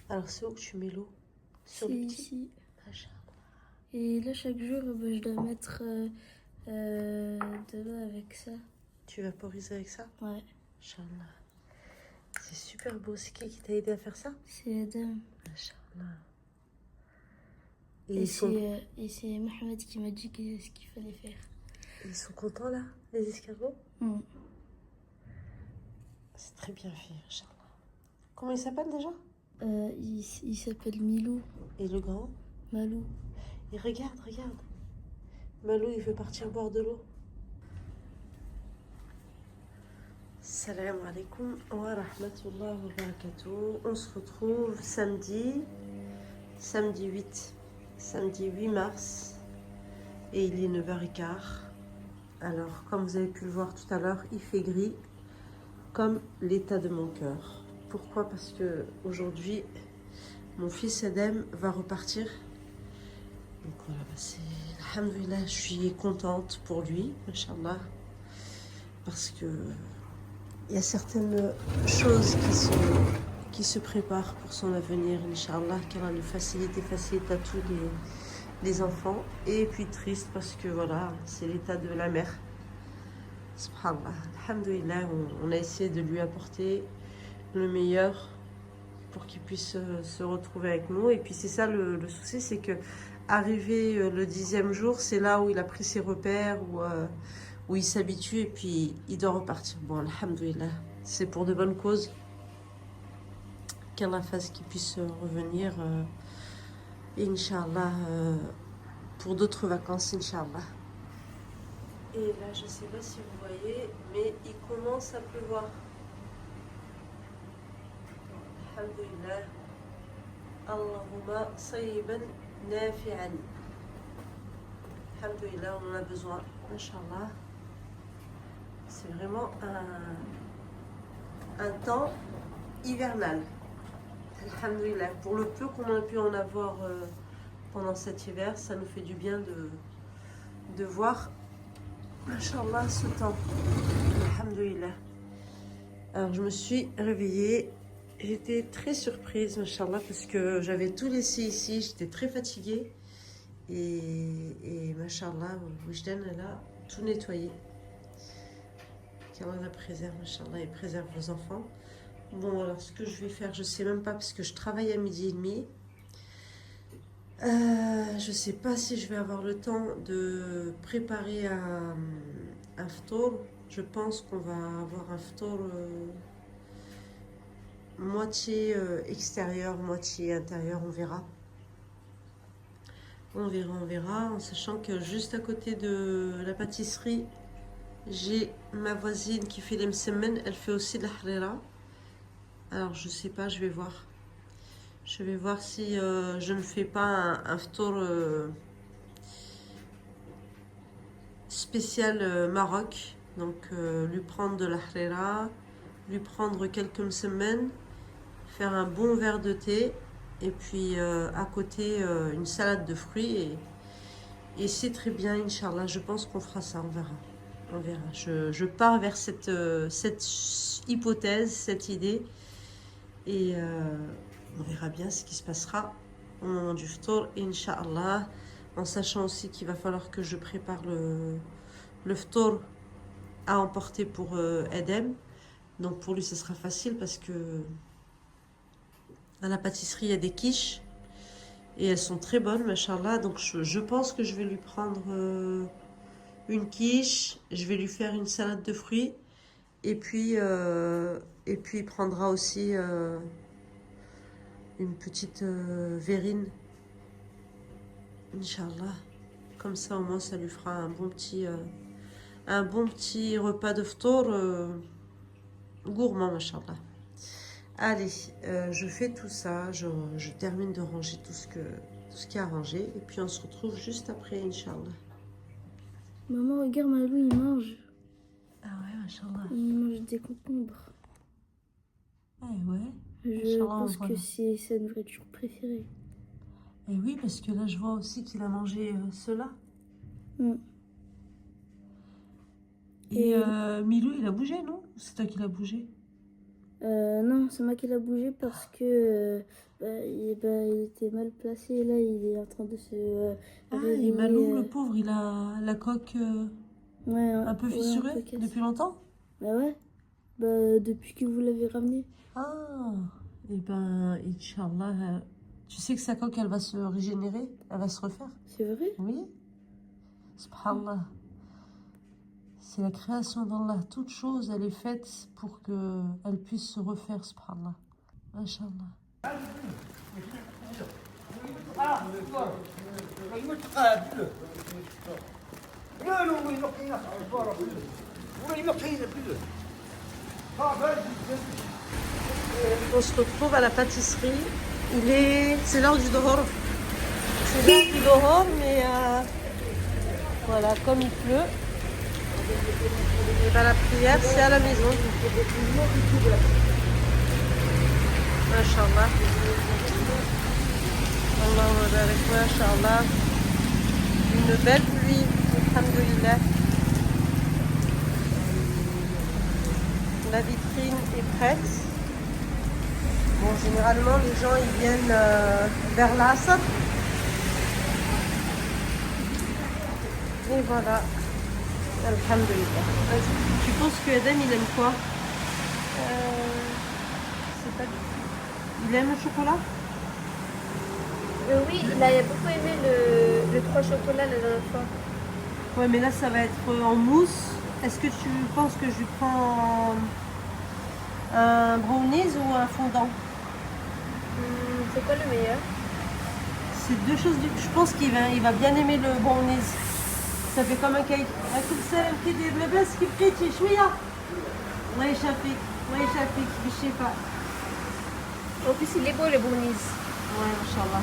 Alors, c'est où que tu mets l'eau? Sur C'est le petit? ici. Machin. Et là, chaque jour, je dois mettre de l'eau avec ça. Tu vaporises avec ça? Ouais, Inch'Allah. C'est super beau. C'est qui t'a aidé à faire ça? c'est Adam. Inch'Allah. Et c'est Mohamed qui m'a dit ce qu'il fallait faire. ils sont contents là, les escargots? Mm. C'est très bien fait, Inch'Allah. Comment il s'appelle déjà? Il s'appelle Milou. Et le grand? Malou. Et regarde, regarde. Malou, il veut partir boire de l'eau. Salam alaikum wa rahmatullah wa barakatuh. On se retrouve samedi 8 mars. Et il est 9h15. Alors, comme vous avez pu le voir tout à l'heure, il fait gris comme l'état de mon cœur. Pourquoi? Parce que aujourd'hui, mon fils Adem va repartir. Donc voilà, c'est alhamdoulilah, je suis contente pour lui, Inch'Allah, parce que il y a certaines choses qui se préparent pour son avenir, Inch'Allah, qu'Allah nous facilite à tous les enfants. Et puis triste parce que voilà, c'est l'état de la mère. Subhanallah, alhamdoulilah, on a essayé de lui apporter le meilleur pour qu'il puisse se retrouver avec nous. Et puis c'est ça le souci, c'est que arrivé le 10e jour, c'est là où il a pris ses repères, où il s'habitue et puis il doit repartir. Bon, alhamdoulilah, c'est pour de bonnes causes. Qu'Allah fasse qu'il puisse revenir, Inch'Allah, pour d'autres vacances, Inch'Allah. Et là, je ne sais pas si vous voyez, mais il commence à pleuvoir. Alhamdulillah. Allahumma sayyiban nafi'an. Alhamdulillah, on en a besoin. Inch'Allah. C'est vraiment un temps hivernal. Alhamdulillah. Pour le peu qu'on a pu en avoir pendant cet hiver, ça nous fait du bien de voir, Inch'Allah, ce temps. Alhamdulillah. Alors, je me suis réveillée. J'étais très surprise, Inch'Allah, parce que j'avais tout laissé ici. J'étais très fatiguée. Et Inch'Allah, Wajdan, elle a tout nettoyé. Qu'Allah la préserve, Inch'Allah, et préserve vos enfants. Bon, alors, ce que je vais faire, je sais même pas, parce que je travaille à 12h30. Je sais pas si je vais avoir le temps de préparer un ftour. Je pense qu'on va avoir un ftour moitié extérieur, moitié intérieur, on verra. On verra, en sachant que juste à côté de la pâtisserie, j'ai ma voisine qui fait les msemen, elle fait aussi de la harira. Alors je sais pas, je vais voir. Je vais voir si je ne fais pas un ftour spécial Maroc. Donc lui prendre de la harira, lui prendre quelques semaines, faire un bon verre de thé et puis à côté une salade de fruits et c'est très bien, Inch'Allah. Je pense qu'on fera ça, on verra. On verra. Je pars vers cette hypothèse, cette idée et on verra bien ce qui se passera au moment du ftour, Inch'Allah, en sachant aussi qu'il va falloir que je prépare le ftour à emporter pour Edem. Donc pour lui, ce sera facile parce que à la pâtisserie, il y a des quiches et elles sont très bonnes, machallah. Donc je pense que je vais lui prendre une quiche, je vais lui faire une salade de fruits et puis il prendra aussi une petite verrine, Inch'Allah. Comme ça, au moins, ça lui fera un bon petit repas de ftour gourmand, machallah. Allez, je fais tout ça, je termine de ranger tout ce qui est à ranger, et puis on se retrouve juste après, Inch'Allah. Maman, regarde, Malou, il mange. Ah ouais, machallah. Il mange des concombres. Ah ouais. Je pense que c'est sa nourriture préférée. Et oui, parce que là, je vois aussi qu'il a mangé cela. Mm. Et Milou, il a bougé, non? C'est toi qui l'as bougé? Non, c'est moi qui l'a bougé parce que il était mal placé. Et là, il est en train de se Ah, réveiller. et Malou, le pauvre, il a la coque Ouais, un peu fissurée un peu cassé. depuis longtemps? Bah ouais, bah depuis que vous l'avez ramené. Ah, et ben, Inch'Allah, tu sais que sa coque, elle va se régénérer, elle va se refaire. C'est vrai? Oui, subhanallah. C'est la création d'Allah. Toute chose, elle est faite pour qu'elle puisse se refaire, subhanallah. Inch'Allah. On se retrouve à la pâtisserie. C'est l'heure du dehors. C'est l'heure du dehors, mais voilà, comme il pleut, et ben la prière, c'est à la maison. Inch'Allah. Allahu barak, Inch'Allah. Une belle pluie, alhamdoulilah. La vitrine est prête. Bon, généralement, les gens ils viennent vers l'Asr. Et voilà. Alhamdulillah. Tu penses que Adam il aime quoi? C'est pas du tout. Il aime le chocolat? Oui, il a beaucoup aimé le 3 chocolats la dernière fois. Ouais, mais là ça va être en mousse. Est-ce que tu penses que je lui prends un brownies ou un fondant? C'est quoi le meilleur? C'est deux choses. Je pense il va bien aimer le brownies. Ça fait comme un cake. كل سنة كده لاباس كيف بقيتي شوية؟ الله يشافيك الله يشافيك بالشفاء. En plus, il est beau le brownies. Ouais, Inch'Allah.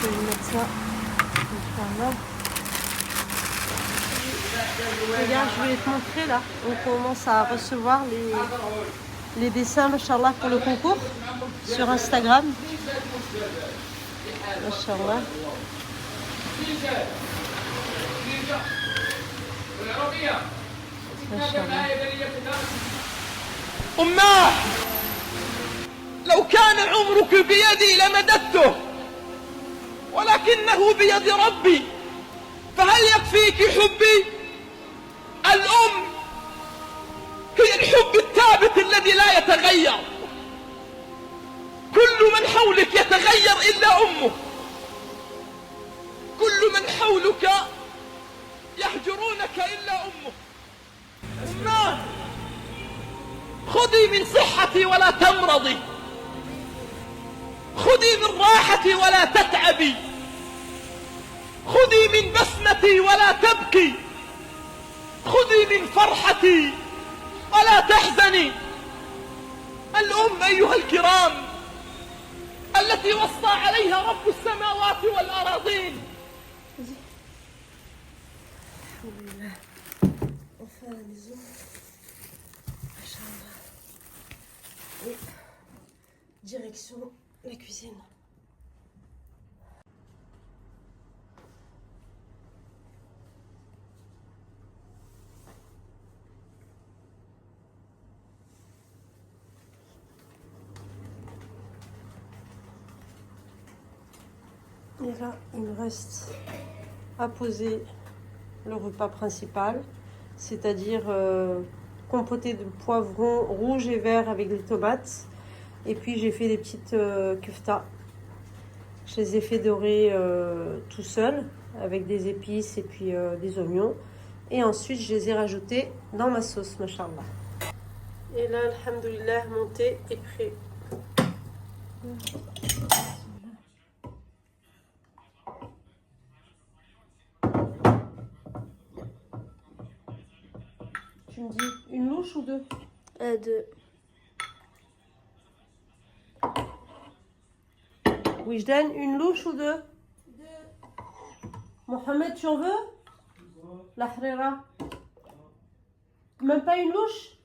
Je vais mettre ça. Inch'Allah. Regarde, je vais te montrer là. On commence à recevoir les dessins, Inch'Allah, pour le concours sur Instagram. Inch'Allah. أماه لو كان عمرك بيدي لمددته ولكنه بيد ربي فهل يكفيك حبي؟ الأم هي الحب الثابت الذي لا يتغير. كل من حولك يتغير إلا أمه. كل من حولك يهجرونك إلا أمه. أماه خذي من صحتي ولا تمرضي. خذي من راحتي ولا تتعبي. خذي من بسمتي ولا تبكي. خذي من فرحتي ولا تحزني. الأم أيها الكرام التي وصى عليها رب السماوات والأراضين. Enfin à la maison. Inch'Allah. Et direction la cuisine. Et là, il me reste à poser le repas principal, c'est-à-dire compoté de poivrons rouges et verts avec des tomates. Et puis j'ai fait des petites kefta. Je les ai fait dorer tout seul avec des épices et puis des oignons. Et ensuite je les ai rajoutés dans ma sauce, mashallah. Et là, alhamdoulilah, mon thé est prêt. Tu me dis une louche ou deux? Deux. Oui, je donne une louche ou deux? Mohamed, tu en veux? La hrira. Même pas une louche?